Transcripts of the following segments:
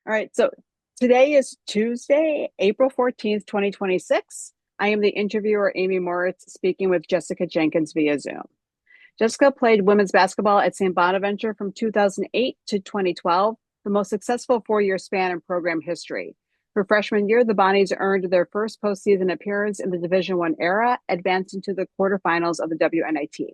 All right. So today is Tuesday, April 14th, 2026. I am the interviewer, Amy Moritz, speaking with Jessica Jenkins via Zoom. Jessica played women's basketball at St. Bonaventure from 2008 to 2012, the most successful four-year span in program history. Her freshman year, the Bonnies earned their first postseason appearance in the Division I era, advancing to the quarterfinals of the WNIT.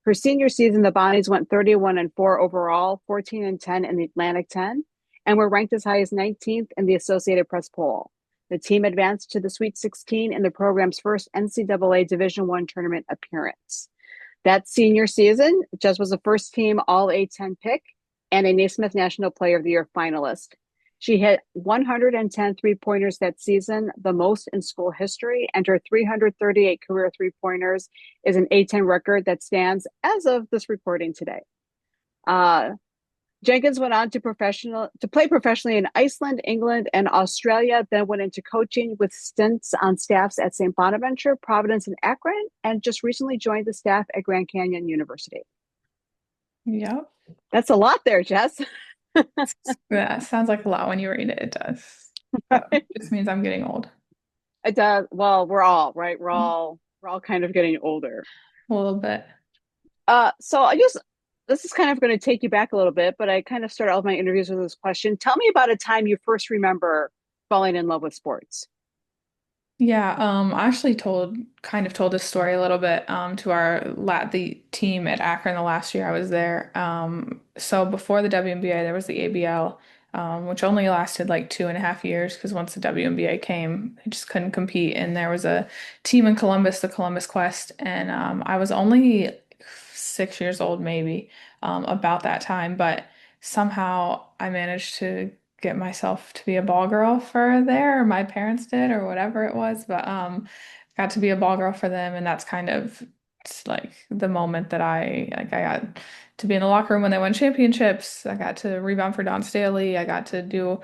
Her senior season, the Bonnies went 31-4 overall, 14-10 in the Atlantic 10, and were ranked as high as 19th in the Associated Press poll. The team advanced to the Sweet 16 in the program's first NCAA Division I tournament appearance. That senior season, Jess was a first team All A10 pick and a Naismith National Player of the Year finalist. She hit 110 three-pointers that season, the most in school history, and her 338 career three-pointers is an A10 record that stands as of this recording today. Jenkins went on to play professionally in Iceland, England, and Australia, then went into coaching with stints on staffs at St. Bonaventure, Providence, and Akron, and just recently joined the staff at Grand Canyon University. Yep. That's a lot there, Jess. Yeah, sounds like a lot when you read it. It does. So it just means I'm getting old. It does. Well, we're all right. We're all kind of getting older. A little bit. So this is kind of going to take you back a little bit, but I kind of start all my interviews with this question. Tell me about a time you first remember falling in love with sports. Yeah, I actually told this story a little bit to the team at Akron the last year I was there. So before the WNBA, there was the ABL, which only lasted like 2.5 years because once the WNBA came, they just couldn't compete. And there was a team in Columbus, the Columbus Quest, and I was only 6 years old maybe about that time, but somehow I managed to get myself to be a ball girl for there, or my parents did, or whatever it was. But got to be a ball girl for them, and that's kind of like the moment that I got to be in the locker room when they won championships. I got to rebound for Don Staley. I got to do,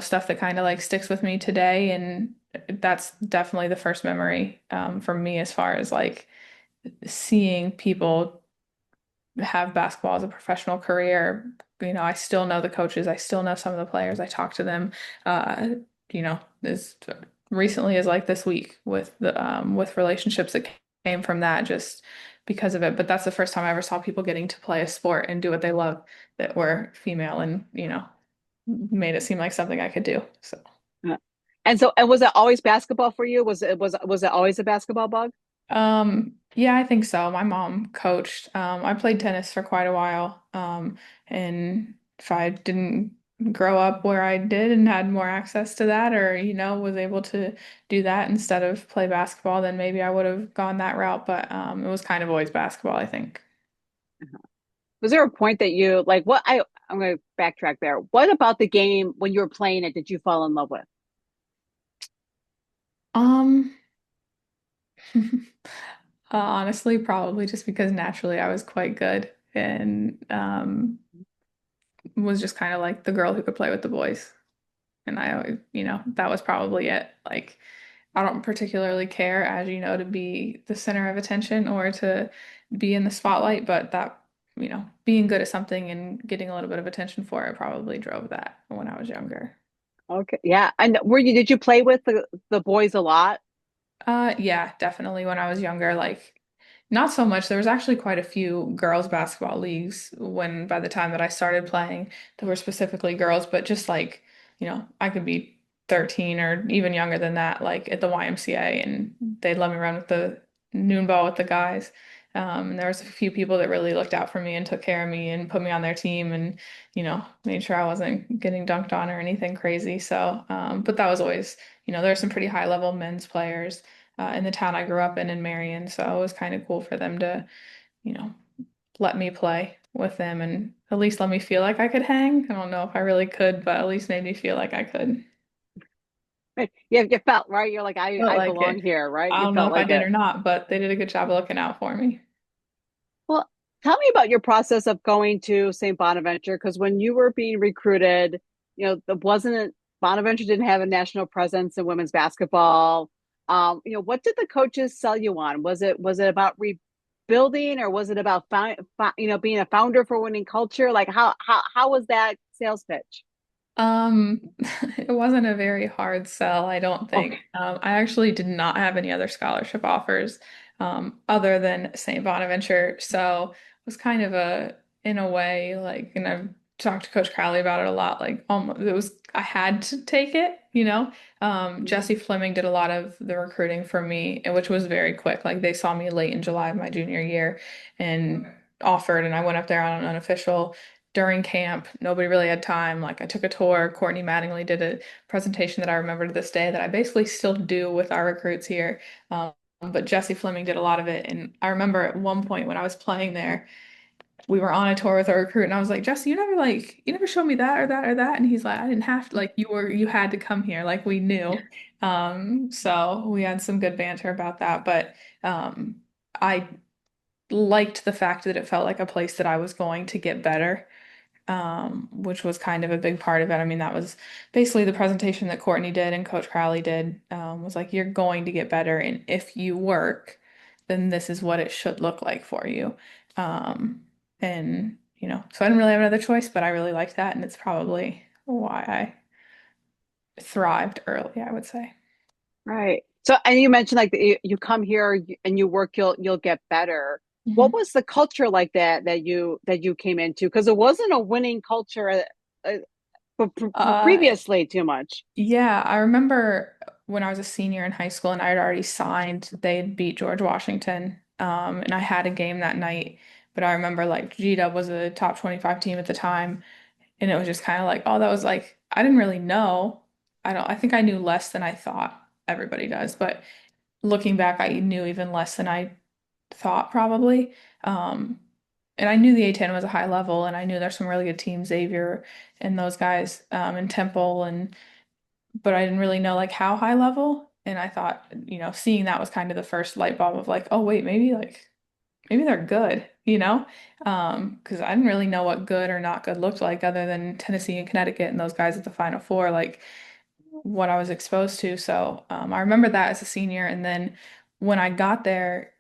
stuff that kind of like sticks with me today, and that's definitely the first memory for me as far as like seeing people have basketball as a professional career. I still know the coaches. I still know some of the players. I talk to them, as recently as like this week with relationships that came from that just because of it. But that's the first time I ever saw people getting to play a sport and do what they love that were female and, made it seem like something I could do. So. Uh, and was it always basketball for you? Was it always a basketball bug? Yeah, I think so. My mom coached. I played tennis for quite a while. And if I didn't grow up where I did and had more access to that, or, was able to do that instead of play basketball, then maybe I would have gone that route. But it was kind of always basketball, I think. Was there a point that you like I'm going to backtrack there. What about the game when you were playing it did you fall in love with? Um, honestly, probably just because naturally I was quite good and was just kind of like the girl who could play with the boys. And I always, that was probably it. Like, I don't particularly care, as you know, to be the center of attention or to be in the spotlight, but that, being good at something and getting a little bit of attention for it probably drove that when I was younger. Okay. Yeah. And did you play with the boys a lot? Yeah, definitely when I was younger, like not so much. There was actually quite a few girls basketball leagues when by the time that I started playing, there were specifically girls, but just like, I could be 13 or even younger than that, like at the YMCA, and they'd let me run with the noon ball with the guys. And there was a few people that really looked out for me and took care of me and put me on their team and, made sure I wasn't getting dunked on or anything crazy. So, but that was always, there's some pretty high level men's players in the town I grew up in Marion. So it was kind of cool for them to, you know, let me play with them and at least let me feel like I could hang. I don't know if I really could, but at least made me feel like I could. Right. Yeah, you felt right. You're like, Felt I like belong it. here, right? I You don't know felt if I like did it. or not, but they did a good job of looking out for me. Well, tell me about your process of going to St. Bonaventure, because when you were being recruited, the wasn't Bonaventure didn't have a national presence in women's basketball. What did the coaches sell you on? Was it about rebuilding, or was it about being a founder for winning culture? Like how was that sales pitch? It wasn't a very hard sell, I don't Okay. think. I actually did not have any other scholarship offers, other than St. Bonaventure. So it was kind of in a way, like, and I've talked to Coach Crowley about it a lot, like, almost, I had to take it, you know? Jesse Fleming did a lot of the recruiting for me, which was very quick. Like, they saw me late in July of my junior year and offered, and I went up there on an unofficial during camp. Nobody really had time. Like, I took a tour. Courtney Mattingly did a presentation that I remember to this day that I basically still do with our recruits here. But Jesse Fleming did a lot of it. And I remember at one point when I was playing there, we were on a tour with a recruit, and I was like, Jesse, you never showed me that or that or that. And he's like, I didn't have to, like, you had to come here. Like, we knew. So we had some good banter about that. But I liked the fact that it felt like a place that I was going to get better, which was kind of a big part of it. I mean, that was basically the presentation that Courtney did and Coach Crowley did, was like, you're going to get better. And if you work, then this is what it should look like for you. Um, and, so I didn't really have another choice, but I really liked that. And it's probably why I thrived early, I would say. Right. So, and you mentioned like you come here and you work, you'll get better. What Mhm. was the culture like that you came into? Because it wasn't a winning culture Uh, previously too much. Yeah, I remember when I was a senior in high school and I had already signed, they had beat George Washington. And I had a game that night, but I remember like G-Dub was a top 25 team at the time. And it was just kind of like, oh, that was like, I didn't really know. I think I knew less than I thought everybody does, but looking back, I knew even less than I thought probably. Um, and I knew the A10 was a high level, and I knew there's some really good teams, Xavier and those guys, and Temple, and but I didn't really know like how high level. And I thought, seeing that was kind of the first light bulb of like, oh wait, maybe they're good, because I didn't really know what good or not good looked like other than Tennessee and Connecticut and those guys at the Final Four, like what I was exposed to. So I remember that as a senior. And then when I got there,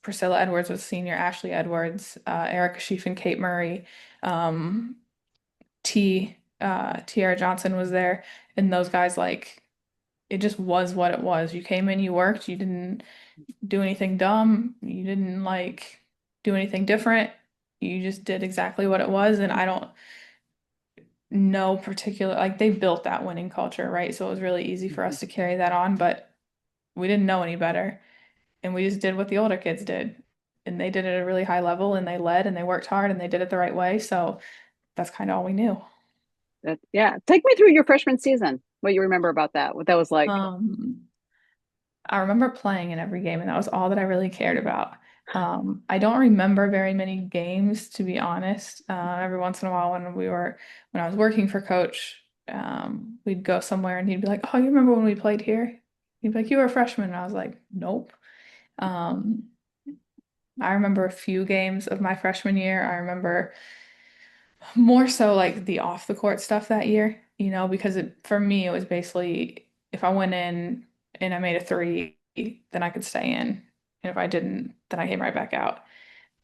Priscilla Edwards was senior, Ashley Edwards, Erica Sheaf and Kate Murray, um, Tiara Johnson was there, and those guys, like, it just was what it was. You came in, you worked, you didn't do anything dumb, you didn't like do anything different. You just did exactly what it was, and I don't know particular, like, they built that winning culture, right? So it was really easy for us to carry that on, but we didn't know any better, and we just did what the older kids did. And they did it at a really high level, and they led and they worked hard and they did it the right way. So that's kind of all we knew. Yeah. Take me through your freshman season. What you remember about that? What that was like? Um, I remember playing in every game, and that was all that I really cared about. I don't remember very many games, to be honest. Every once in a while, when I was working for Coach, we'd go somewhere, and he'd be like, "Oh, you remember when we played here?" He'd be like, "You were a freshman," and I was like, "Nope." Um, I remember a few games of my freshman year. I remember more so like the off the court stuff that year, because for me it was basically if I went in and I made a three, then I could stay in. And if I didn't, then I came right back out.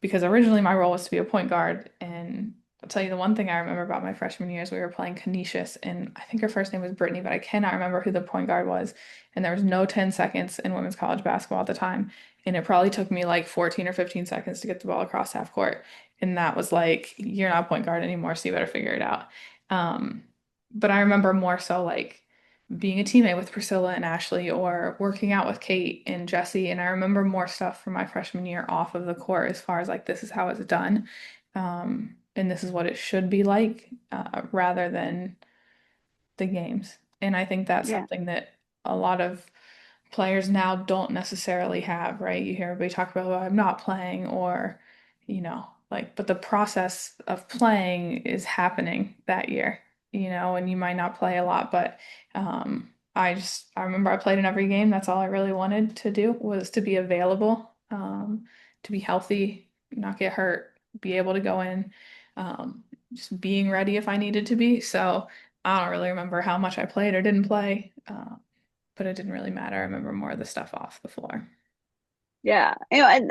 Because originally my role was to be a point guard. And I'll tell you the one thing I remember about my freshman year is we were playing Canisius, and I think her first name was Brittany, but I cannot remember who the point guard was. And there was no 10 seconds in women's college basketball at the time. And it probably took me like 14 or 15 seconds to get the ball across half court. And that was like, you're not a point guard anymore, so you better figure it out. Um, but I remember more so like being a teammate with Priscilla and Ashley or working out with Kate and Jesse. And I remember more stuff from my freshman year off of the court as far as like, this is how it's done. And this is what it should be like, rather than the games. And I think that's Yeah. something that a lot of players now don't necessarily have, right? You hear everybody talk about, "Oh, I'm not playing," or, like, but the process of playing is happening that year, and you might not play a lot, but I remember I played in every game. That's all I really wanted to do was to be available, to be healthy, not get hurt, be able to go in, just being ready if I needed to be. So I don't really remember how much I played or didn't play. But it didn't really matter. I remember more of the stuff off the floor. Yeah. And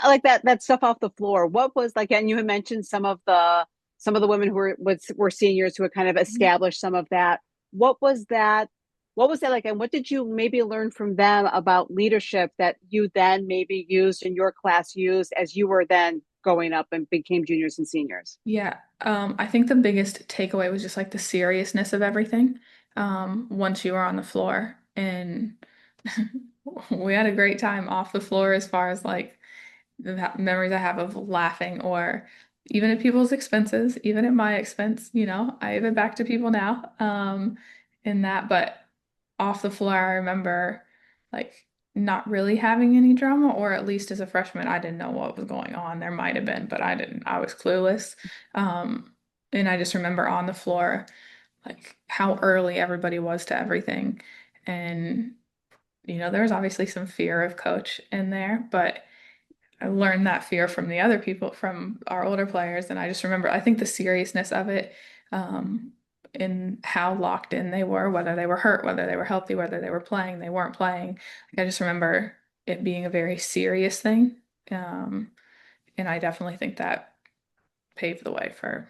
like that stuff off the floor. What was like, and you had mentioned some of the some of the women who were seniors who had kind of established some of that. What was that? What was that like? And what did you maybe learn from them about leadership that you then maybe used in your class, used as you were then going up and became juniors and seniors? Yeah, I think the biggest takeaway was just like the seriousness of everything. Once you were on the floor, and we had a great time off the floor as far as like the memories I have of laughing, or even at people's expenses, even at my expense, I give it back to people now, in that, but off the floor, I remember like not really having any drama, or at least as a freshman, I didn't know what was going on. There might have been, but I didn't. I was clueless. Um, and I just remember on the floor, like how early everybody was to everything. And, there was obviously some fear of coach in there, but I learned that fear from the other people, from our older players. And I just remember, I think the seriousness of it, um, in how locked in they were, whether they were hurt, whether they were healthy, whether they were playing, they weren't playing. Like, I just remember it being a very serious thing. Um, and I definitely think that paved the way for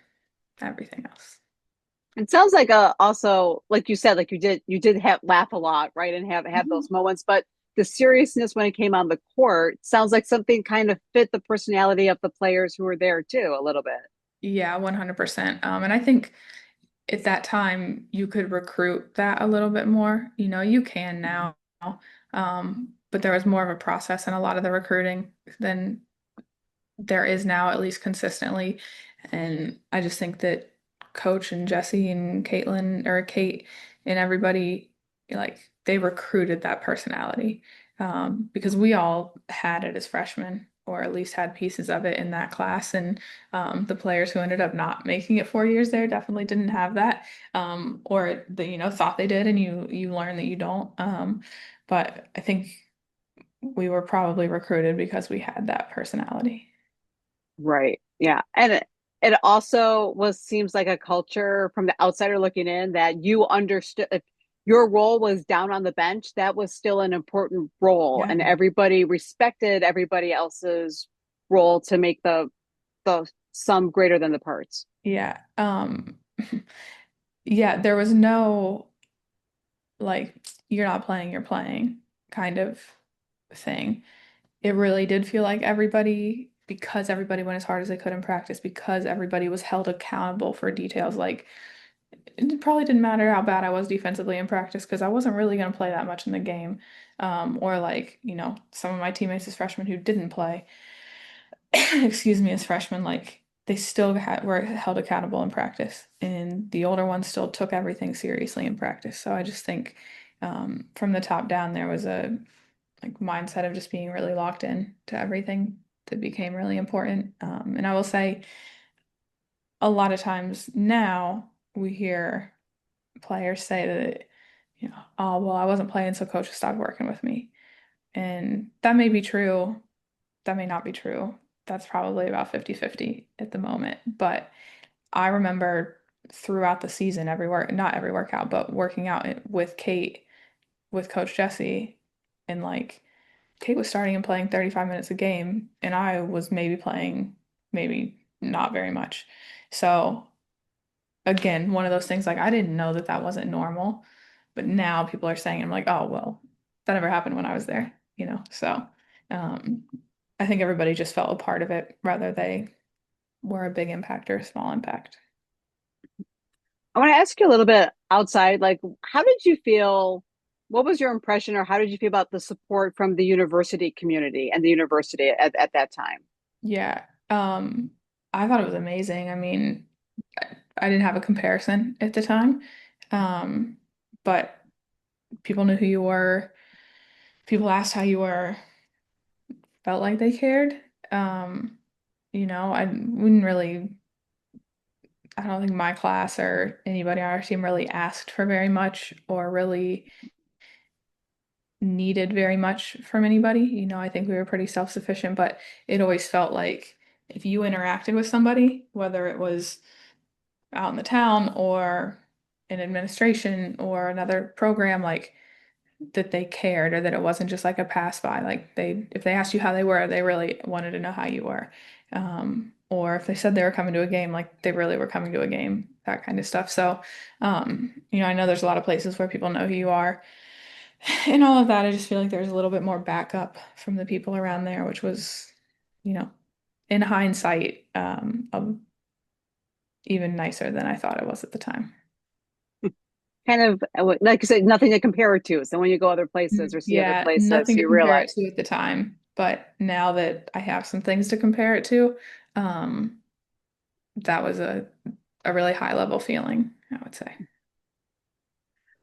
everything else. It sounds like also like you said, like you did have laugh a lot, right? And have Mhm. those moments, but the seriousness when it came on the court sounds like something kind of fit the personality of the players who were there too, a little bit. Yeah, 100%. And I think at that time you could recruit that a little bit more. You can now, but there was more of a process in a lot of the recruiting than there is now, at least consistently. And I just think that Coach and Jesse and Caitlin, or Kate, and everybody, like, they recruited that personality, because we all had it as freshmen, or at least had pieces of it in that class. And the players who ended up not making it 4 years there definitely didn't have that, or they, thought they did, and you learn that you don't. But I think we were probably recruited because we had that personality. Right. Yeah. And it also was seems like a culture from the outsider looking in that you understood if your role was down on the bench, that was still an important role. Yeah. And everybody respected everybody else's role to make the sum greater than the parts. Yeah. Yeah, there was no like you're not playing, you're playing kind of thing. It really did feel like everybody, because everybody went as hard as they could in practice, because everybody was held accountable for details. Like, it probably didn't matter how bad I was defensively in practice, because I wasn't really going to play that much in the game. Or like, some of my teammates as freshmen who didn't play, excuse me, as freshmen, like they still were held accountable in practice, and the older ones still took everything seriously in practice. So I just think, from the top down, there was a like mindset of just being really locked in to everything that became really important. And I will say, a lot of times now we hear players say that, oh, well, I wasn't playing, so coach stopped working with me. And that may be true. That may not be true. That's probably about 50-50 at the moment. But I remember throughout the season, not every workout, but working out with Kate, with Coach Jesse, and like Kate was starting and playing 35 minutes a game, and I was maybe playing, maybe not very much. So again, one of those things, like, I didn't know that that wasn't normal, but now people are saying, I'm like, oh, well, that never happened when I was there. So um, I think everybody just felt a part of it, rather they were a big impact or a small impact. I want to ask you a little bit outside, like, how did you feel? What was your impression, or how did you feel about the support from the university community and the university at that time? Yeah. I thought it was amazing. I mean, I didn't have a comparison at the time. Um, but people knew who you were. People asked how you were, felt like they cared. I wouldn't really, I don't think my class or anybody on our team really asked for very much, or really needed very much from anybody. I think we were pretty self-sufficient, but it always felt like if you interacted with somebody, whether it was out in the town or in administration or another program, like, that they cared, or that it wasn't just like a pass by. Like, if they asked you how they were, they really wanted to know how you were. or if they said they were coming to a game, like they really were coming to a game, that kind of stuff. So, I know there's a lot of places where people know who you are and all of that. I just feel like there's a little bit more backup from the people around there, which was, you know, in hindsight, even nicer than I thought it was at the time. Kind of like you said, nothing to compare it to. So when you go other places or see other Yeah, places, nothing to you compare it realize to at the time, but now that I have some things to compare it to, um, that was a really high level feeling, I would say.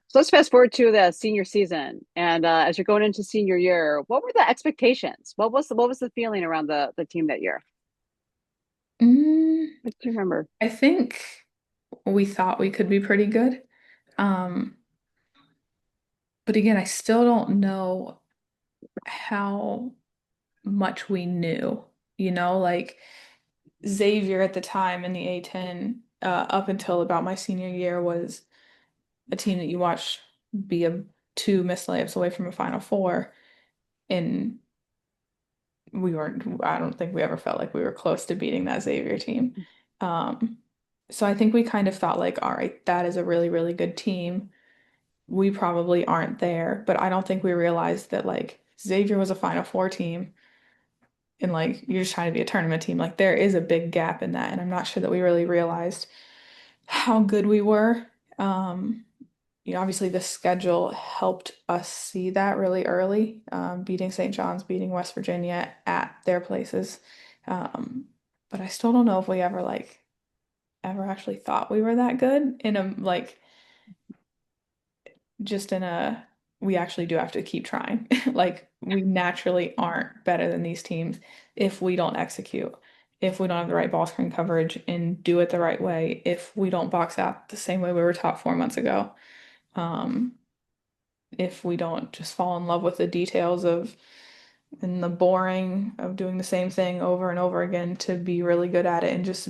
so let's fast forward to the senior season, and as you're going into senior year, what were the expectations? What was the feeling around the team that year? Mm, What do you remember? I think we thought we could be pretty good. Um, but again, I still don't know how much we knew, like Xavier at the time in the A10, up until about my senior year was a team that you watched be two missed layups away from a Final Four. And we weren't, I don't think we ever felt like we were close to beating that Xavier team. Um, so I think we kind of felt like, all right, that is a really, really good team. We probably aren't there, but I don't think we realized that like Xavier was a Final Four team and like you're just trying to be a tournament team. Like there is a big gap in that, and I'm not sure that we really realized how good we were. Um, Obviously the schedule helped us see that really early, beating St. John's, beating West Virginia at their places. Um, but I still don't know if we ever ever actually thought we were that good in a like just in a we actually do have to keep trying. Like we naturally aren't better than these teams if we don't execute, if we don't have the right ball screen coverage and do it the right way, if we don't box out the same way we were taught 4 months ago. Um, if we don't just fall in love with the details of and the boring of doing the same thing over and over again to be really good at it. And just,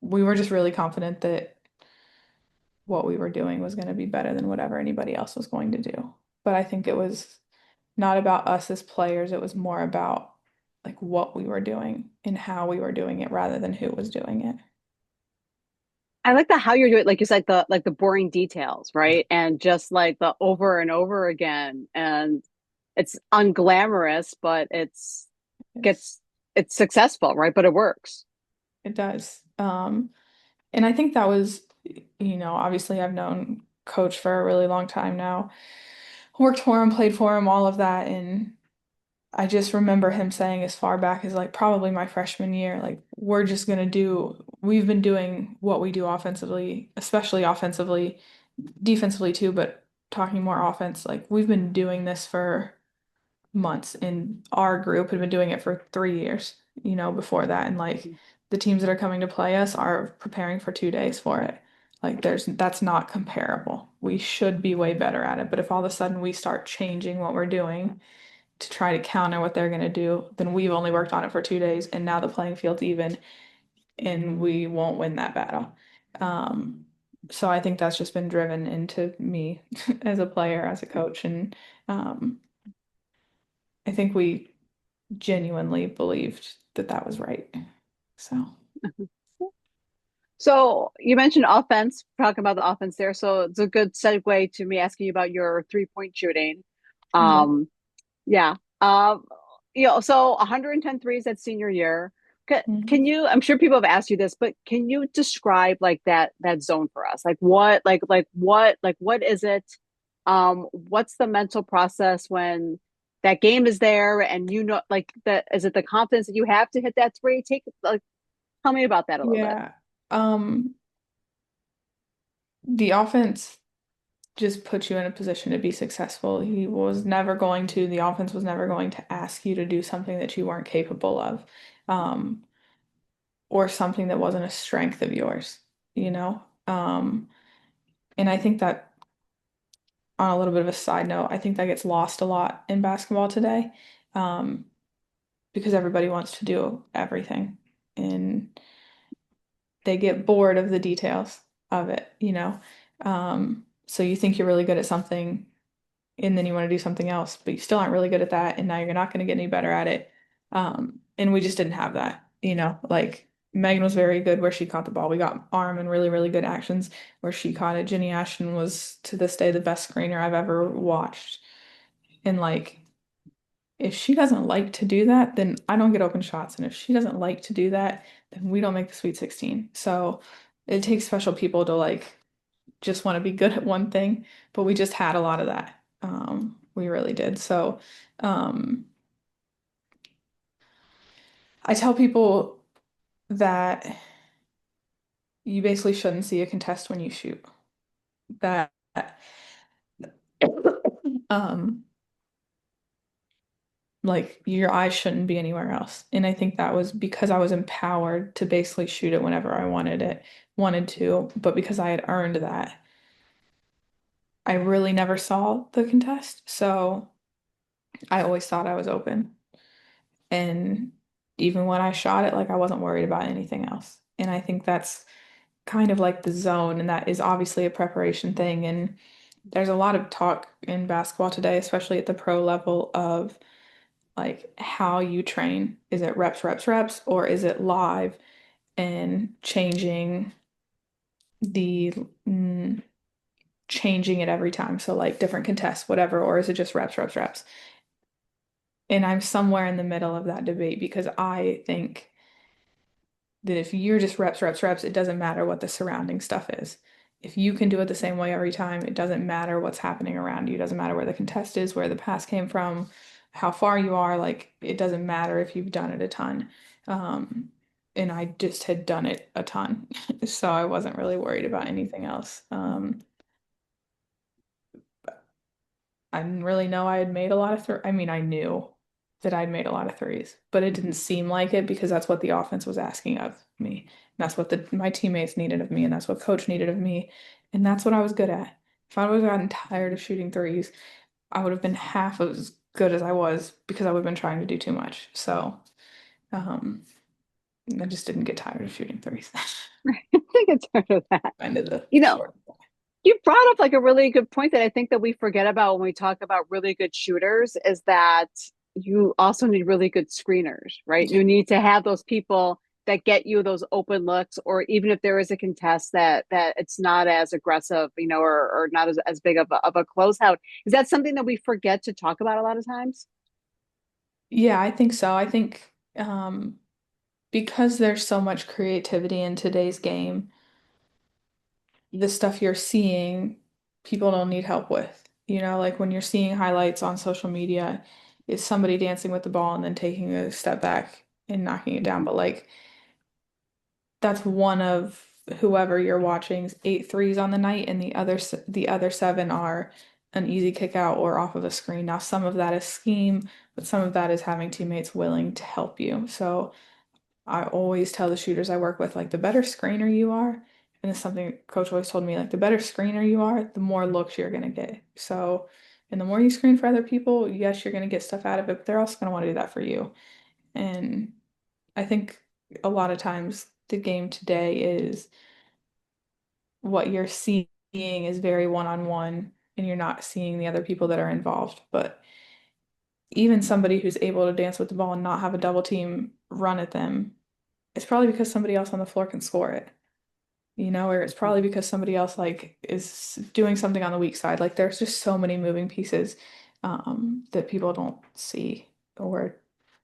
we were just really confident that what we were doing was going to be better than whatever anybody else was going to do. But I think it was not about us as players, it was more about like what we were doing and how we were doing it rather than who was doing it. I like the how you're doing, like you said, the boring details, right? And just like the over and over again, and it's unglamorous, but Yes, gets it's successful, right? But it works. it does. And I think that was, obviously I've known Coach for a really long time now, worked for him, played for him, all of that. And I just remember him saying as far back as like probably my freshman year, like, we've been doing what we do offensively, especially offensively, defensively too, but talking more offense, like we've been doing this for months and our group had been doing it for 3 years, before that. And like the teams that are coming to play us are preparing for 2 days for it. Like that's not comparable. We should be way better at it. But if all of a sudden we start changing what we're doing to try to counter what they're going to do, then we've only worked on it for 2 days and now the playing field's even and we won't win that battle. Um, so I think that's just been driven into me as a player, as a coach. And um, I think we genuinely believed that that was right. So, So you mentioned offense, talking about the offense there. So it's a good segue to me asking you about your 3-point shooting. yeah. Um, yeah. So 110 threes that senior year. Can Mhm. you, I'm sure people have asked you this, but can you describe like that zone for us? Like what is it? What's the mental process when that game is there and like that, is it the confidence that you have to hit that three? Tell me about that a little bit. Yeah. Um, the offense just puts you in a position to be successful. The offense was never going to ask you to do something that you weren't capable of, um, or something that wasn't a strength of yours, you know? And I think that on a little bit of a side note, I think that gets lost a lot in basketball today, um, because everybody wants to do everything and they get bored of the details of it. So you think you're really good at something and then you want to do something else, but you still aren't really good at that, and now you're not going to get any better at it. And we just didn't have that, like Megan was very good where she caught the ball. We got arm and really, really good actions where she caught it. Jenny Ashton was to this day the best screener I've ever watched. And like, if she doesn't like to do that, then I don't get open shots. And if she doesn't like to do that, then we don't make the Sweet 16. So it takes special people to like just want to be good at one thing. But we just had a lot of that. We really did. So um, I tell people that you basically shouldn't see a contest when you shoot. That um like your eyes shouldn't be anywhere else. And I think that was because I was empowered to basically shoot it whenever I wanted to, but because I had earned that, I really never saw the contest. So I always thought I was open. And even when I shot it, like I wasn't worried about anything else. And I think that's kind of like the zone, and that is obviously a preparation thing. And there's a lot of talk in basketball today, especially at the pro level, of like how you train. Is it reps, reps, reps, or is it live and the mm, changing it every time? So like different contests, whatever, or is it just reps, reps, reps? And I'm somewhere in the middle of that debate because I think that if you're just reps, reps, reps, it doesn't matter what the surrounding stuff is. If you can do it the same way every time, it doesn't matter what's happening around you. It doesn't matter where the contest is, where the pass came from, how far you are. Like, it doesn't matter if you've done it a ton. Um, and I just had done it a ton. So I wasn't really worried about anything else. I didn't really know I had made a lot of I mean, I knew that I'd made a lot of threes, but it didn't seem like it because that's what the offense was asking of me. And that's what my teammates needed of me, and that's what coach needed of me, and that's what I was good at. If I would have gotten tired of shooting threes, I would have been half as good as I was because I would have been trying to do too much. So, um, I just didn't get tired of shooting threes. I think it's part of that. Kind of the You know, short. you brought up like a really good point that I think that we forget about when we talk about really good shooters is that you also need really good screeners, right? Yeah. You need to have those people that get you those open looks, or even if there is a contest that it's not as aggressive, or not as big of a closeout. Is that something that we forget to talk about a lot of times? Yeah, I think so. I think because there's so much creativity in today's game, the stuff you're seeing, people don't need help with. Like when you're seeing highlights on social media, is somebody dancing with the ball and then taking a step back and knocking it down. But like that's one of whoever you're watching's eight threes on the night, and the other seven are an easy kick out or off of a screen. Now, some of that is scheme, but some of that is having teammates willing to help you. So I always tell the shooters I work with, like, the better screener you are, and it's something coach always told me, like, the better screener you are, the more looks you're gonna get. So, and the more you screen for other people, yes, you're gonna get stuff out of it, but they're also gonna want to do that for you. And I think a lot of times the game today is what you're seeing is very one-on-one, and you're not seeing the other people that are involved. But even somebody who's able to dance with the ball and not have a double team run at them, it's probably because somebody else on the floor can score it, or it's probably because somebody else like is doing something on the weak side. Like there's just so many moving pieces that people don't see or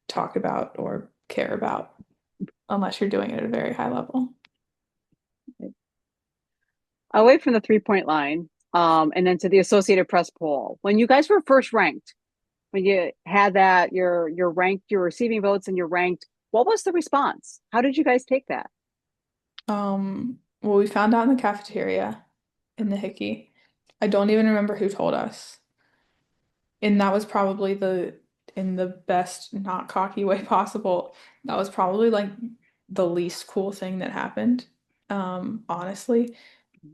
talk about or care about unless you're doing it at a very high level. Away from the 3-point line, and then to the Associated Press poll. When you guys were first ranked, when you had that, you're ranked, you're receiving votes and you're ranked, what was the response? How did you guys take that? Well, we found out in the cafeteria in the Hickey. I don't even remember who told us. And that was probably in the best, not cocky way possible. That was probably like the least cool thing that happened, honestly,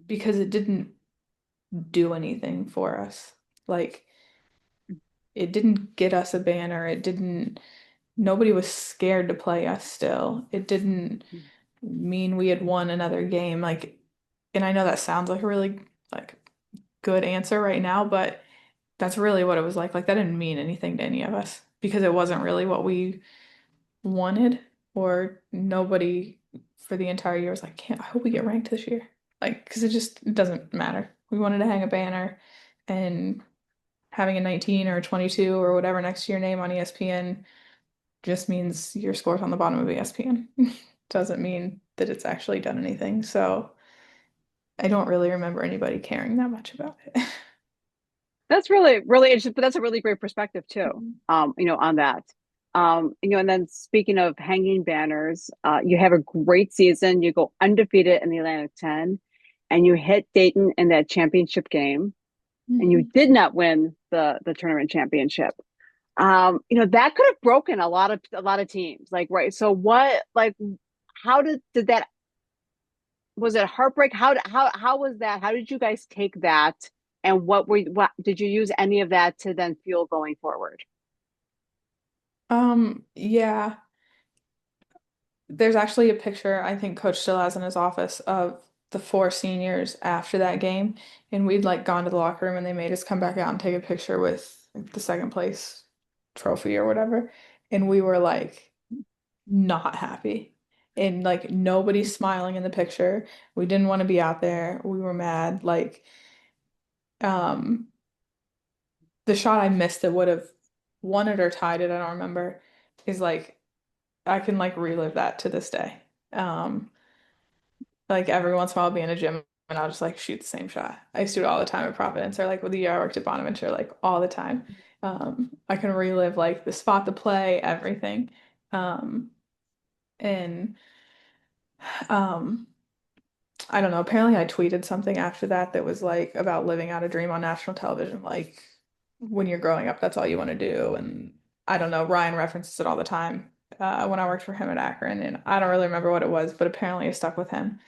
because it didn't do anything for us. Like, it didn't get us a banner. Nobody was scared to play us still. It didn't mean we had won another game. Like, and I know that sounds like a really like good answer right now, but that's really what it was like. Like that didn't mean anything to any of us because it wasn't really what we wanted, or nobody for the entire year was like, can't, I hope we get ranked this year. Like, because it doesn't matter. We wanted to hang a banner and having a 19 or a 22 or whatever next to your name on ESPN just means your score's on the bottom of ESPN. Doesn't mean that it's actually done anything. So I don't really remember anybody caring that much about it. That's really, really interesting, but that's a really great perspective too, Mhm. on that. And then speaking of hanging banners, you have a great season. You go undefeated in the Atlantic 10, and you hit Dayton in that championship game, and you Mhm. did not win the tournament championship. That could have broken a lot of teams. Like, right. So what, like, how did that, was it heartbreak? How was that? How did you guys take that? And what did you use any of that to then fuel going forward? Yeah, there's actually a picture I think Coach still has in his office of the four seniors after that game, and we'd like gone to the locker room and they made us come back out and take a picture with like, the second place trophy or whatever, and we were like not happy. And like nobody's smiling in the picture. We didn't want to be out there. We were mad. Like, um, the shot I missed that would have won it or tied it, I don't remember, is like I can like relive that to this day. Um, like every once in a while I'll be in a gym and I'll just like shoot the same shot. I used to do it all the time at Providence or like with the year I worked at Bonaventure, like all the time. I can relive like the spot, the play, everything. Um, and um, I don't know. Apparently, I tweeted something after that that was like about living out a dream on national television. Like when you're growing up, that's all you want to do. And I don't know. Ryan references it all the time when I worked for him at Akron, and I don't really remember what it was, but apparently it stuck with him.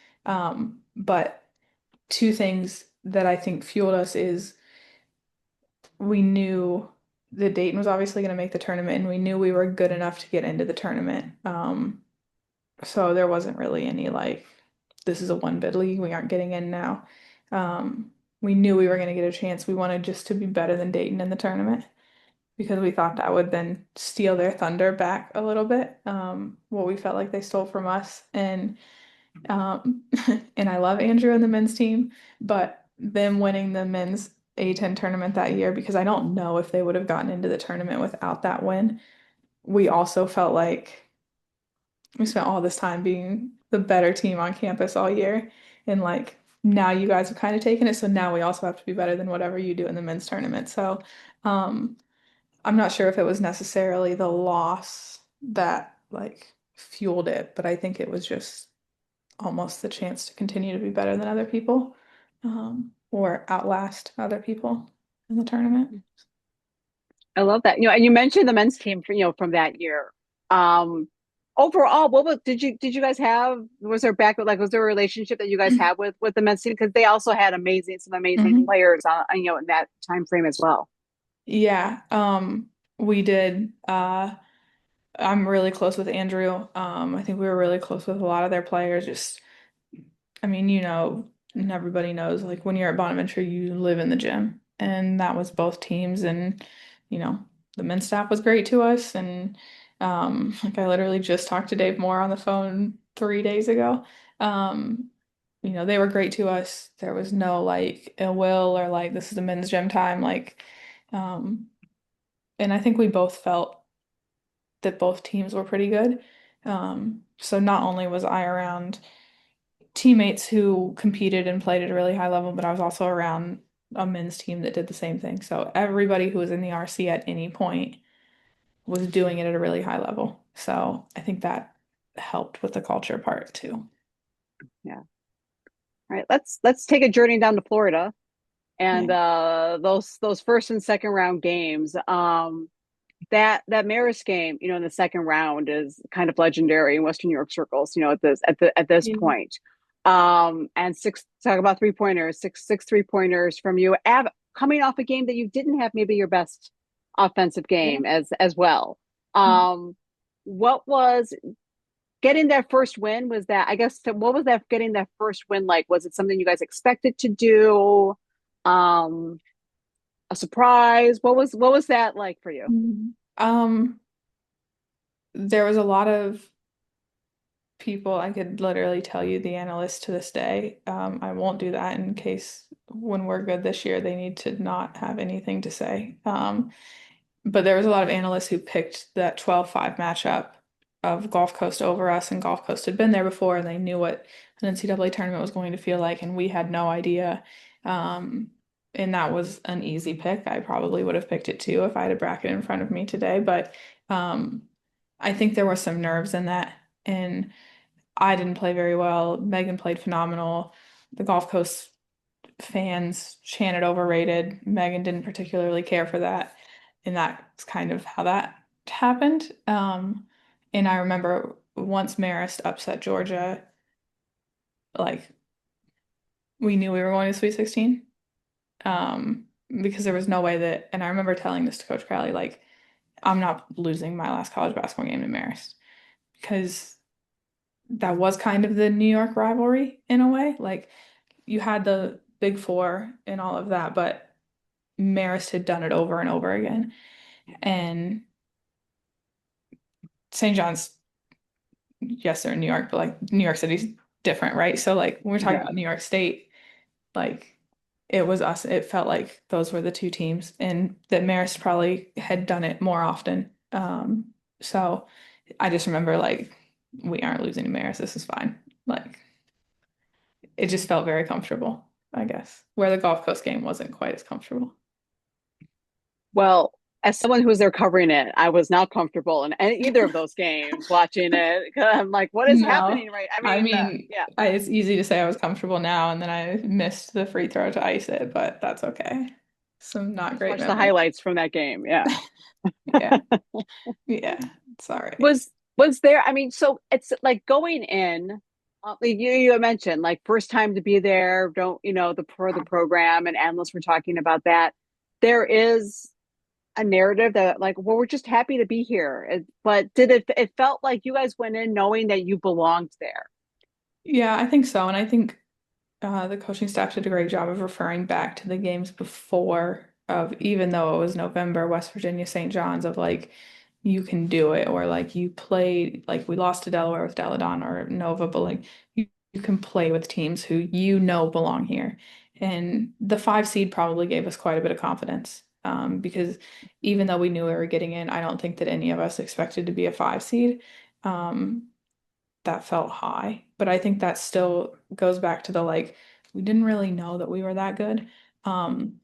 But two things that I think fueled us is we knew that Dayton was obviously going to make the tournament, and we knew we were good enough to get into the tournament. So there wasn't really any like, this is a one bid league. We aren't getting in now. We knew we were going to get a chance. We wanted just to be better than Dayton in the tournament because we thought that would then steal their thunder back a little bit. What we felt like they stole from us. Um, and I love Andrew and the men's team, but them winning the men's A10 tournament that year, because I don't know if they would have gotten into the tournament without that win. We also felt like we spent all this time being the better team on campus all year. And like now you guys have kind of taken it. So now we also have to be better than whatever you do in the men's tournament. So um I'm not sure if it was necessarily the loss that like fueled it, but I think it was just almost the chance to continue to be better than other people, or outlast other people in the tournament. I love that. And you mentioned the men's team from that year. Um, Overall, did you guys have? Was there was there a relationship that you guys had with the men's team? Because they also had some amazing Mhm. players in that time frame as well. Yeah, we did. I'm really close with Andrew. I think we were really close with a lot of their players. Just, I mean, and everybody knows, like when you're at Bonaventure, you live in the gym, and that was both teams. And you know, the men's staff was great to us, and like I literally just talked to Dave Moore on the phone 3 days ago. Um, they were great to us. There was no like ill will or like this is the men's gym time, um, and I think we both felt that both teams were pretty good. So not only was I around teammates who competed and played at a really high level, but I was also around a men's team that did the same thing. So everybody who was in the RC at any point was doing it at a really high level. So I think that helped with the culture part too. Yeah. All right. Let's take a journey down to Florida and Yeah. those first and second round games. That Marist game, in the second round is kind of legendary in Western New York circles, at this Yeah. point. And talk about 3 pointers, six 3 pointers from you, coming off a game that you didn't have maybe your best offensive Yeah. game as well. What was getting that first win? Was that, I guess, what was that getting that first win like? Was it something you guys expected to do? Um, a surprise? What was that like for you? Mhm. There was a lot of people. I could literally tell you the analysts to this day. I won't do that in case when we're good this year, they need to not have anything to say. But there was a lot of analysts who picked that 12-5 matchup of Gulf Coast over us, and Gulf Coast had been there before, and they knew what an NCAA tournament was going to feel like, and we had no idea. Um, and that was an easy pick. I probably would have picked it too if I had a bracket in front of me today, but um, I think there were some nerves in that, and I didn't play very well. Megan played phenomenal. The Gulf Coast fans chanted overrated. Megan didn't particularly care for that. And that's kind of how that happened. And I remember once Marist upset Georgia, like we knew we were going to Sweet 16. Because there was no way that, and I remember telling this to Coach Crowley, like, I'm not losing my last college basketball game to Marist because that was kind of the New York rivalry in a way. Like you had the Big Four and all of that, but Marist had done it over and over again. And St. John's, yes, they're in New York, but like New York City's different, right? So like when we're talking Yeah. about New York State, like it was us. It felt like those were the two teams, and that Marist probably had done it more often. So I just remember like we aren't losing to Marist. This is fine. Like it just felt very comfortable, I guess. Where the Gulf Coast game wasn't quite as comfortable. Well, as someone who was there covering it, I was not comfortable in either of those games watching it. 'Cause I'm like, what is No, happening right? I I mean, mean, yeah, it's easy to say I was comfortable now, and then I missed the free throw to ice it, but that's okay. Some not just great watch the memories. highlights from that game. Yeah. Yeah, yeah, it's all right. Was there, I mean, so it's like going in, you mentioned like first time to be there, don't, the program and analysts were talking about that. There is a narrative that like, well, we're just happy to be here. But it felt like you guys went in knowing that you belonged there. Yeah, I think so, and I think the coaching staff did a great job of referring back to the games before of even though it was November, West Virginia, St. John's of like you can do it or like you played like we lost to Delaware with Deladon or Nova, but like you can play with teams who you know belong here. And the 5 seed probably gave us quite a bit of confidence. Because even though we knew we were getting in, I don't think that any of us expected to be a 5 seed. Um, that felt high. But I think that still goes back to the like, we didn't really know that we were that good. Um,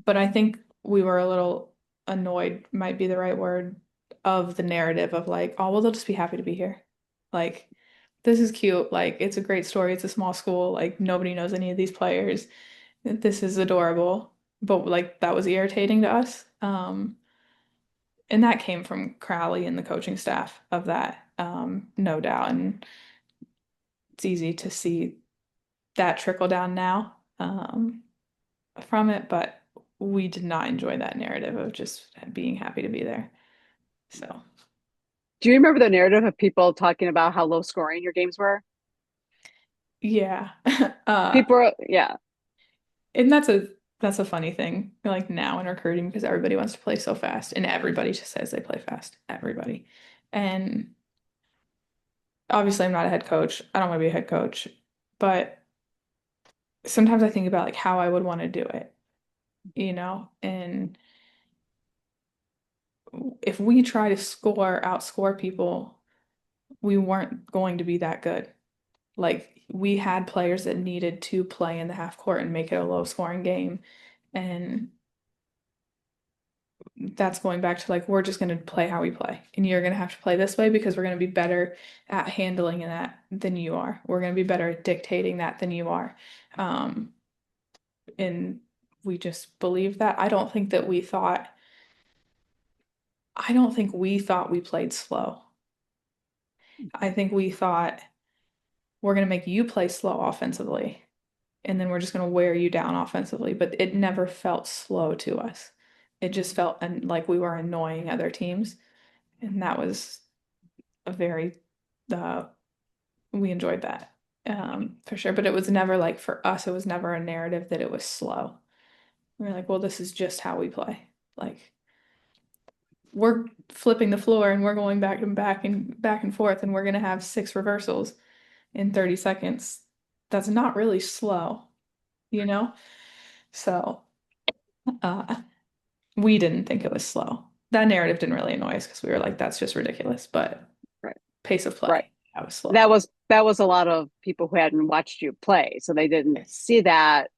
but I think we were a little annoyed, might be the right word, of the narrative of like, oh, well, they'll just be happy to be here. Like, this is cute. Like, it's a great story. It's a small school. Like, nobody knows any of these players. This is adorable. But like, that was irritating to us. And that came from Crowley and the coaching staff of that, no doubt. And it's easy to see that trickle down now from it, but we did not enjoy that narrative of just being happy to be there. So, Do you remember the narrative of people talking about how low scoring your games were? yeah. Yeah. And that's a funny thing, like now in recruiting, because everybody wants to play so fast, and everybody just says they play fast. Everybody. And obviously, I'm not a head coach. I don't want to be a head coach, but sometimes I think about like how I would want to do it, and if we try to outscore people, we weren't going to be that good. Like we had players that needed to play in the half court and make it a low scoring game. And that's going back to like, we're just going to play how we play. And you're going to have to play this way because we're going to be better at handling that than you are. We're going to be better at dictating that than you are. Um, and we just believe that. I don't think we thought we played slow. I think we thought we're going to make you play slow offensively, and then we're just going to wear you down offensively. But it never felt slow to us. It just felt like we were annoying other teams. And that was a very, uh, we enjoyed that for sure. But it was never like for us, it was never a narrative that it was slow. We were like, well, this is just how we play. Like, we're flipping the floor and we're going back and forth and we're gonna have six reversals in 30 seconds. That's not really slow, you know? So uh we didn't think it was slow. That narrative didn't really annoy us because we were like, that's just ridiculous. But Right. pace of Right. play, that was slow. That was a lot of people who hadn't watched you play, so they didn't see that.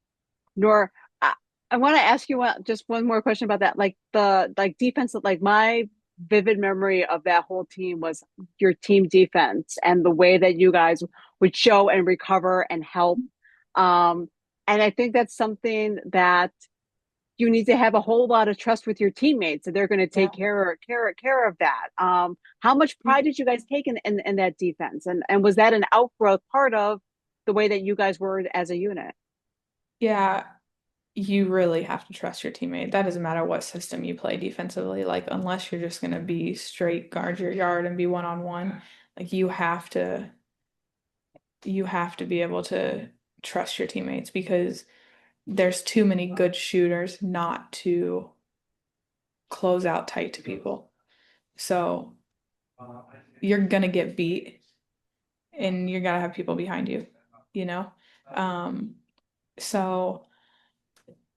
Nor I, I want to ask you just one more question about that. Like the like defense, like my vivid memory of that whole team was your team defense and the way that you guys would show and recover and help. Um, and I think that's something that you need to have a whole lot of trust with your teammates that they're going to Yeah. take care of that. How much pride did you guys take in that defense, and was that an outgrowth part of the way that you guys were as a unit? Yeah, you really have to trust your teammate. That doesn't matter what system you play defensively. Like, unless you're just gonna be straight guard your yard and be one on one, like you have to be able to trust your teammates because there's too many good shooters not to close out tight to people. So you're gonna get beat and you're gonna have people behind you, you know? Um, so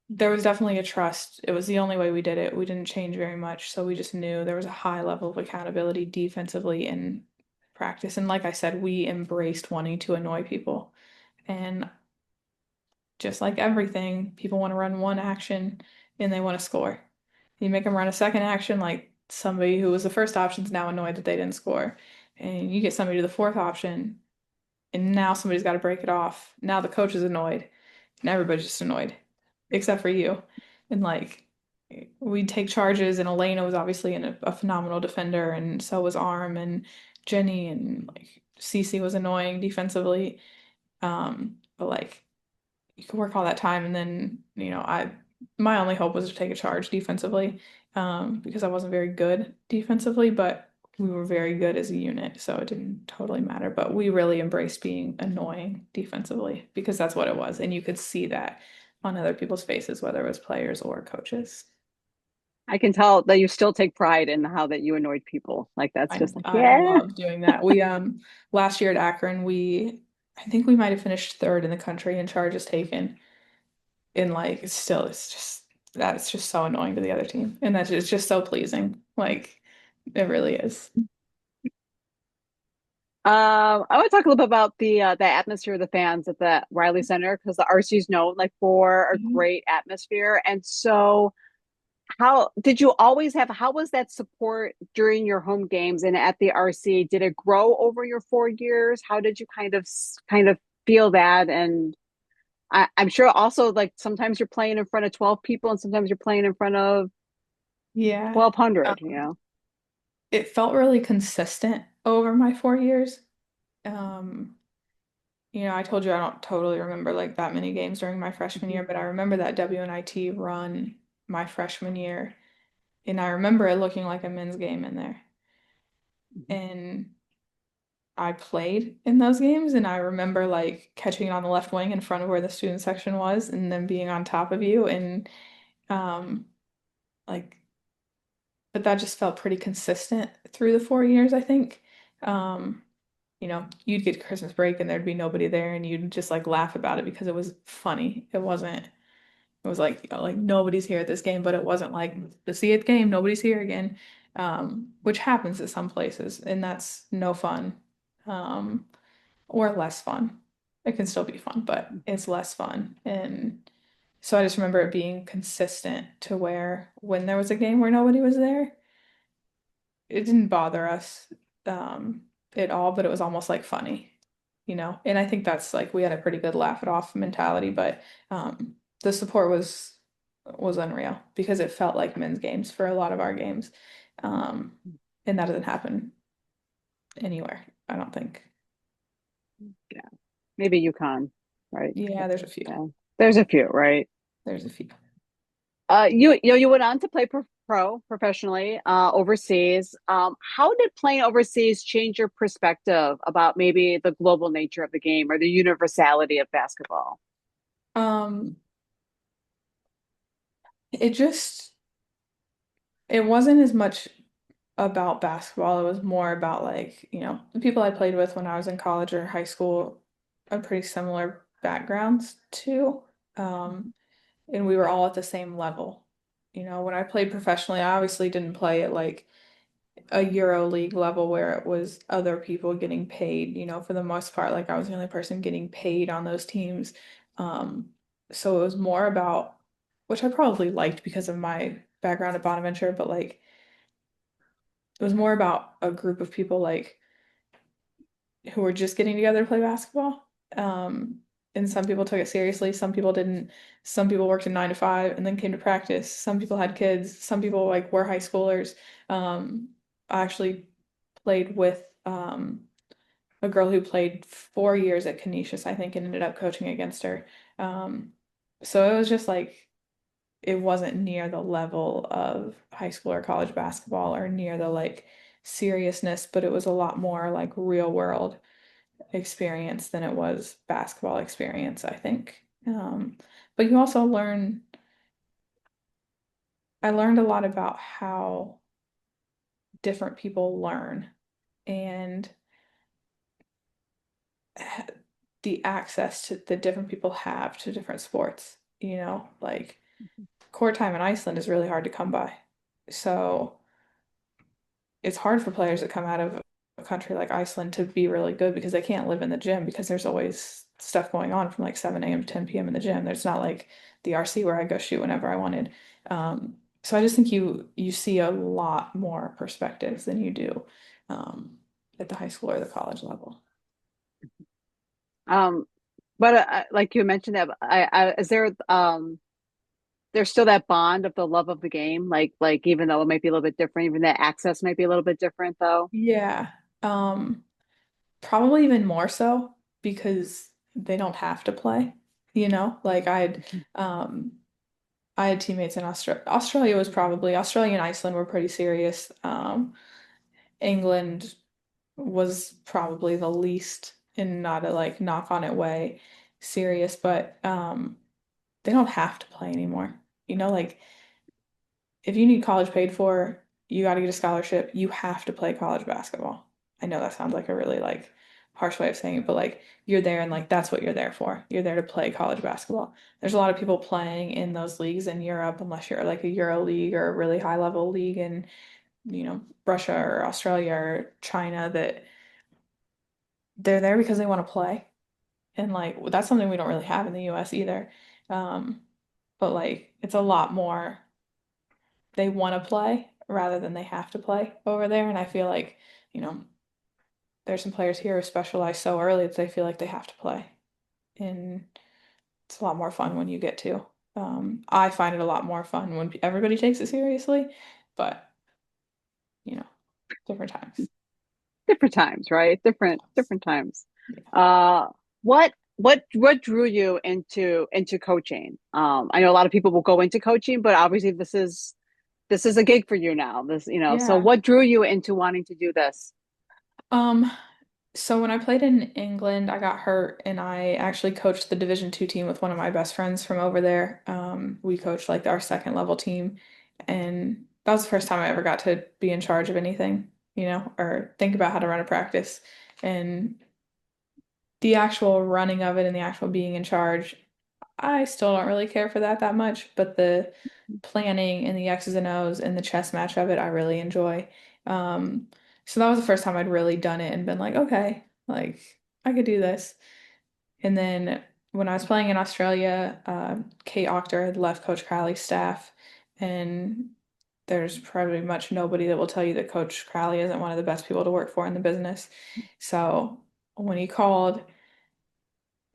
there was definitely a trust. It was the only way we did it. We didn't change very much. So we just knew there was a high level of accountability defensively in practice. And like I said, we embraced wanting to annoy people. And just like everything, people want to run one action and they want to score. You make them run a second action, like somebody who was the first option is now annoyed that they didn't score. And you get somebody to the fourth option, and now somebody's got to break it off. Now the coach is annoyed, and everybody's just annoyed, except for you. And like, we'd take charges, and Elena was obviously a phenomenal defender, and so was Arm and Jenny, and like Cece was annoying defensively. But like, you could work all that time and then my only hope was to take a charge defensively because I wasn't very good defensively, but we were very good as a unit, so it didn't totally matter. But we really embraced being annoying defensively because that's what it was, and you could see that on other people's faces, whether it was players or coaches. I can tell that you still take pride in how that you annoyed people. Like that's I just like, I yeah. love doing that. We last year at Akron, I think we might have finished third in the country in charges taken. And like it's just so annoying to the other team. And that's it's just so pleasing. Like it really is. I want to talk a little bit about the atmosphere of the fans at the Riley Center because the RC is known like for a Mhm. great atmosphere. And so, how did you always have? How was that support during your home games and at the RC? Did it grow over your 4 years? How did you kind of feel that? And I'm sure also like sometimes you're playing in front of 12 people and sometimes you're playing in front of Yeah. 1,200. Um, it felt really consistent over my 4 years. Um, I told you I don't totally remember like that many games during my freshman year, but I remember that WNIT run my freshman year, and I remember it looking like a men's game in there. And I played in those games, and I remember like catching it on the left wing in front of where the student section was and then being on top of you and um like but that just felt pretty consistent through the 4 years, I think. Um, you'd get to Christmas break and there'd be nobody there and you'd just like laugh about it because it was funny. It was like, like nobody's here at this game, but it wasn't like the see game, nobody's here again. Which happens at some places, and that's no fun. Um, or less fun. It can still be fun, but it's less fun. And so I just remember it being consistent to where when there was a game where nobody was there, it didn't bother us at all, but it was almost like funny, And I think that's like we had a pretty good laugh it off mentality, but the support was unreal because it felt like men's games for a lot of our games. Um, and that doesn't happen anywhere, I don't think. Yeah, maybe UConn, right? Yeah, there's a few. Yeah, there's a few, right? There's a few. You went on to play professionally overseas. How did playing overseas change your perspective about maybe the global nature of the game or the universality of basketball? Um, it just it wasn't as much. about basketball. It was more about like, the people I played with when I was in college or high school are pretty similar backgrounds too. Um, and we were all at the same level. When I played professionally, I obviously didn't play at like a Euro League level where it was other people getting paid, for the most part, like I was the only person getting paid on those teams. Um, so it was more about, which I probably liked because of my background at Bonaventure, but like it was more about a group of people like who were just getting together to play basketball. And some people took it seriously, some people didn't. Some people worked in 9 to 5 and then came to practice. Some people had kids, some people like were high schoolers. I actually played with a girl who played 4 years at Canisius, I think, and ended up coaching against her. Um, so it was just like it wasn't near the level of high school or college basketball or near the like seriousness, but it was a lot more like real world experience than it was basketball experience, I think. But you also I learned a lot about how different people learn and the access to the different people have to different sports, like court time in Iceland is really hard to come by. So it's hard for players that come out of a country like Iceland to be really good because they can't live in the gym because there's always stuff going on from like 7 a.m. to 10 p.m. in the gym. There's not like the RC where I go shoot whenever I wanted. So I just think you see a lot more perspectives than you do um, at the high school or the college level. Um, but like you mentioned that, is there there's still that bond of the love of the game, like even though it might be a little bit different, even that access might be a little bit different though. Yeah. Probably even more so because they don't have to play, Like um I had teammates in Australia. Australia and Iceland were pretty serious. England was probably the least in not a like knock on it way serious, but they don't have to play anymore. Like if you need college paid for, you got to get a scholarship. You have to play college basketball. I know that sounds like a really like harsh way of saying it, but like you're there and like that's what you're there for. You're there to play college basketball. There's a lot of people playing in those leagues in Europe, unless you're like a Euro league or a really high level league in, Russia or Australia or China that they're there because they want to play. And like that's something we don't really have in the US either. Um, but like it's a lot more they want to play rather than they have to play over there. And I feel like, you know, there's some players here who specialize so early that they feel like they have to play. And it's a lot more fun when you get to. I find it a lot more fun when everybody takes it seriously, but, you know, different times. Different times, right? Different times. Yeah. Uh, what drew you into coaching? I know a lot of people will go into coaching, but obviously this is a gig for you now. So Yeah. what drew you into wanting to do this? Um, so when I played in England, I got hurt and I actually coached the Division II team with one of my best friends from over there. We coached like our second level team, and that was the first time I ever got to be in charge of anything, or think about how to run a practice. And the actual running of it and the actual being in charge, I still don't really care for that much, but the planning and the X's and O's and the chess match of it, I really enjoy. Um, so that was the first time I'd really done it and been like, okay, like I could do this. And then when I was playing in Australia, Kate Octor had left Coach Crowley's staff, and there's probably much nobody that will tell you that Coach Crowley isn't one of the best people to work for in the business. So when he called,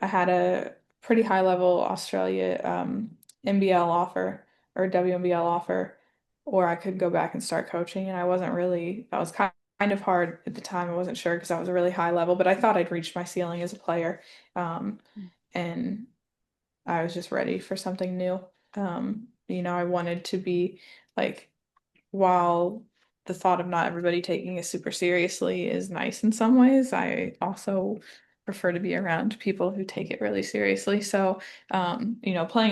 I had a pretty high level Australia NBL offer or WNBL offer, or I could go back and start coaching. And I wasn't really, that was kind of hard at the time. I wasn't sure because I was a really high level, but I thought I'd reached my ceiling as a player. Um, and I was just ready for something new. I wanted to be like, while the thought of not everybody taking it super seriously is nice in some ways, I also prefer to be around people who take it really seriously. So, playing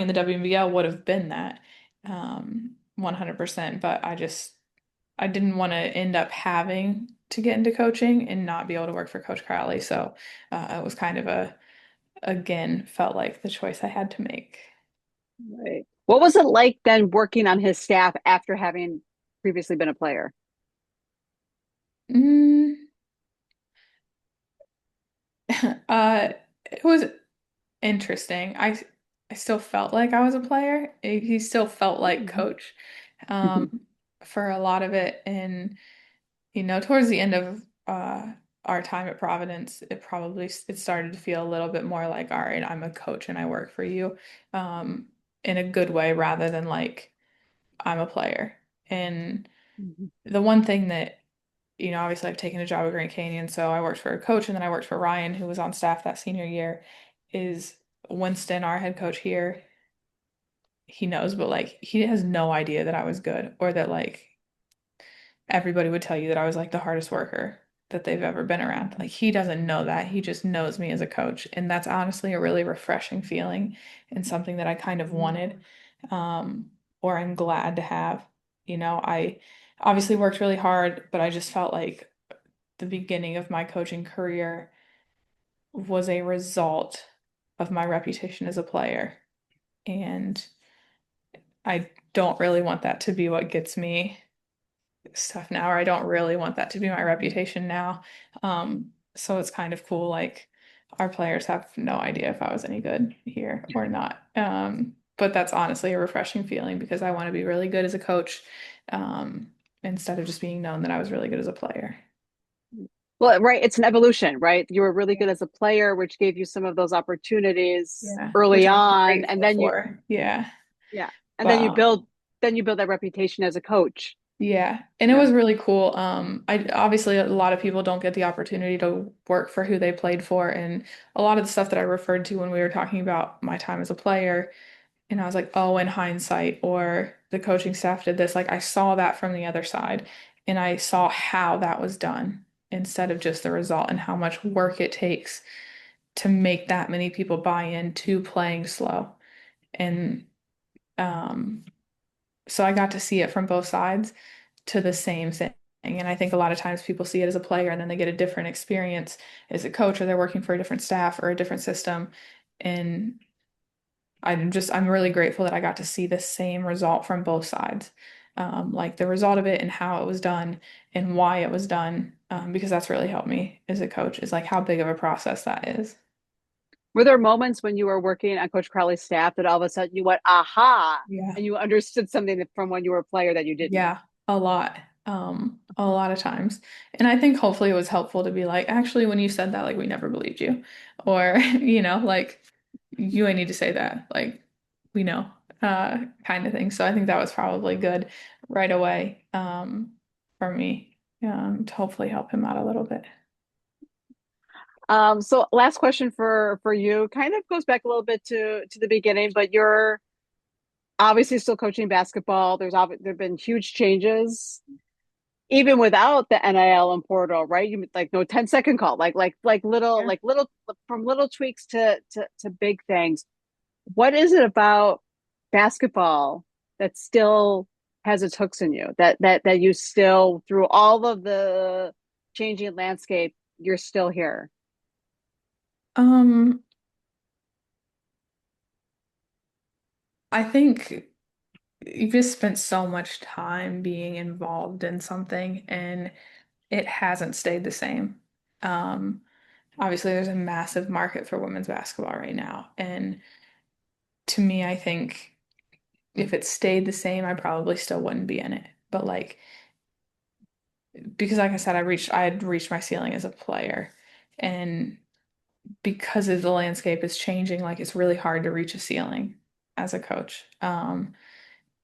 in the WNBL would have been that 100%, but I I didn't want to end up having to get into coaching and not be able to work for Coach Crowley. So it was kind of again, felt like the choice I had to make. Right. What was it like then working on his staff after having previously been a player? Mm, it was interesting. I still felt like I was a player. He still felt like coach for a lot of it. And towards the end of our time at Providence, it started to feel a little bit more like, all right, I'm a coach and I work for you, um, in a good way rather than like I'm a player. And the one thing that, obviously I've taken a job at Grand Canyon, so I worked for a coach and then I worked for Ryan, who was on staff that senior year, is Winston, our head coach here, he knows, but like he has no idea that I was good or that like everybody would tell you that I was like the hardest worker that they've ever been around. Like he doesn't know that. He just knows me as a coach. And that's honestly a really refreshing feeling and something that I kind of wanted, um, or I'm glad to have. I obviously worked really hard, but I just felt like the beginning of my coaching career was a result of my reputation as a player. And I don't really want that to be what gets me stuff now, or I don't really want that to be my reputation now. So it's kind of cool. Like our players have no idea if I was any good here or not. But that's honestly a refreshing feeling because I want to be really good as a coach, um, instead of just being known that I was really good as a player. Well, right, it's an evolution, right? You were really Yeah. good as a player, which gave you some of those opportunities Yeah, which early I'm on, and grateful then for. Yeah. yeah, and But then you build that reputation as a coach. yeah, and it Yeah. was really cool. I obviously a lot of people don't get the opportunity to work for who they played for, and a lot of the stuff that I referred to when we were talking about my time as a player, and I was like, oh, in hindsight, or the coaching staff did this. Like I saw that from the other side, and I saw how that was done instead of just the result and how much work it takes to make that many people buy into playing slow. And um, so I got to see it from both sides to the same thing. And I think a lot of times people see it as a player and then they get a different experience as a coach or they're working for a different staff or a different system. And I'm really grateful that I got to see the same result from both sides. Like the result of it and how it was done and why it was done, because that's really helped me as a coach is like how big of a process that is. Were there moments when you were working on Coach Crowley's staff that all of a sudden you went, aha, Yeah. and you understood something from when you were a player that you didn't? Yeah, a lot. A lot of times. And I think hopefully it was helpful to be like, actually, when you said that, like, we never believed you. Or, like, you ain't need to say that. Like, we know, kind of thing. So I think that was probably good right away, for me, to hopefully help him out a little bit. So last question for you kind of goes back a little bit to the beginning, but you're obviously still coaching basketball. There've been huge changes even without the NIL and portal, right? You like no 10-second call, Yeah. like little from little tweaks to big things. What is it about basketball that still has its hooks in you? That you still through all of the changing landscape, you're still here. Um, I think you've just spent so much time being involved in something and it hasn't stayed the same. Um, Obviously, there's a massive market for women's basketball right now. And to me, I think if it stayed the same, I probably still wouldn't be in it. But like, because like I said, I had reached my ceiling as a player. And because of the landscape is changing, like it's really hard to reach a ceiling as a coach.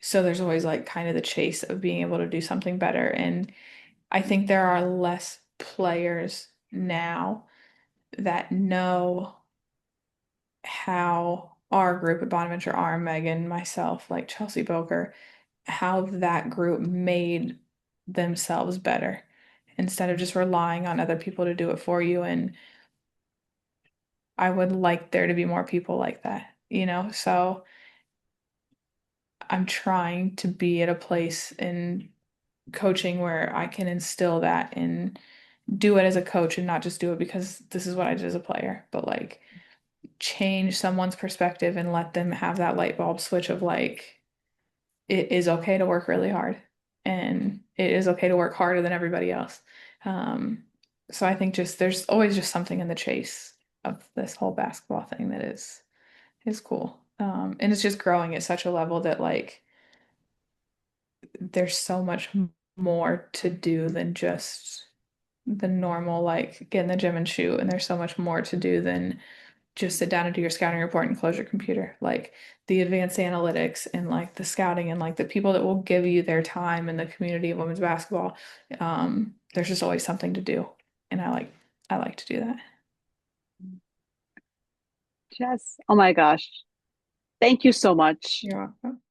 So there's always like kind of the chase of being able to do something better. And I think there are less players now that know how our group at Bonaventure, Megan, myself, like Chelsea Boker, how that group made themselves better instead of just relying on other people to do it for you. And I would like there to be more people like that. So I'm trying to be at a place in coaching where I can instill that and do it as a coach and not just do it because this is what I did as a player, but like change someone's perspective and let them have that light bulb switch of like, it is okay to work really hard and it is okay to work harder than everybody else. Um, so I think just there's always just something in the chase of this whole basketball thing that is cool. And it's just growing at such a level that like there's so much more to do than just the normal like get in the gym and shoot. And there's so much more to do than just sit down and do your scouting report and close your computer. Like the advanced analytics and like the scouting and like the people that will give you their time in the community of women's basketball. There's just always something to do. And I like to do that. Jess, oh my gosh. Thank you so much. You're welcome.